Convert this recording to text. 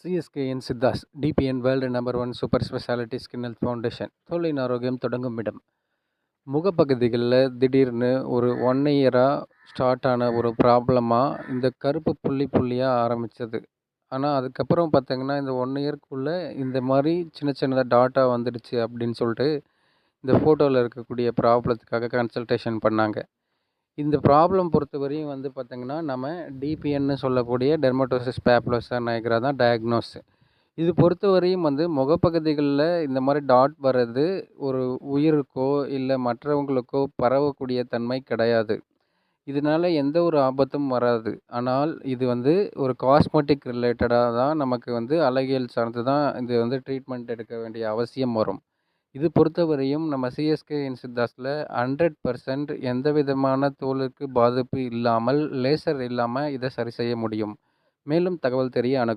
சிஎஸ்கேஎன் சித்தாஸ் DPN world number 1 super speciality skin health foundation தோலின் ஆரோக்கியம் தொடங்கும் இடம். முகப்பகுதிகளில் திடீர்னு ஒரு 1 இயராக ஸ்டார்ட் ஆன ஒரு ப்ராப்ளமாக இந்த கருப்பு புள்ளி புள்ளியாக ஆரம்பித்தது. ஆனால் அதுக்கப்புறம் பார்த்தீங்கன்னா இந்த 1 இயர்க்குள்ளே இந்த மாதிரி சின்ன சின்னதாக டாட்டாக வந்துடுச்சு அப்படின்னு சொல்லிட்டு இந்த ஃபோட்டோவில் இருக்கக்கூடிய ப்ராப்ளத்துக்காக கன்சல்டேஷன் பண்ணாங்க. இந்த ப்ராப்ளம் பொறுத்தவரையும் வந்து பார்த்திங்கன்னா நம்ம டிபிஎன்னு சொல்லக்கூடிய டெர்மட்டோசிஸ் பேப்புலோசா நைக்ரா தான் டயக்னோஸ். இது பொறுத்தவரையும் வந்து முகப்பகுதிகளில் இந்த மாதிரி டாட் வர்றது ஒரு உயிருக்கோ இல்லை மற்றவங்களுக்கோ பரவக்கூடிய தன்மை கிடையாது. இதனால் எந்த ஒரு ஆபத்தும் வராது. ஆனால் இது வந்து ஒரு காஸ்மெட்டிக் ரிலேட்டடாக தான் நமக்கு வந்து அழகியல் சார்ந்து தான் இது வந்து ட்ரீட்மெண்ட் எடுக்க வேண்டிய அவசியம் வரும். இது பொறுத்தவரையும் நம்ம சிஎஸ்கேஎன் சித்தாஸில் 100% எந்த விதமான தோலுக்கு பாதிப்பு இல்லாமல் லேசர் இல்லாமல் இதை சரி செய்ய முடியும். மேலும் தகவல் தெரிய அணுக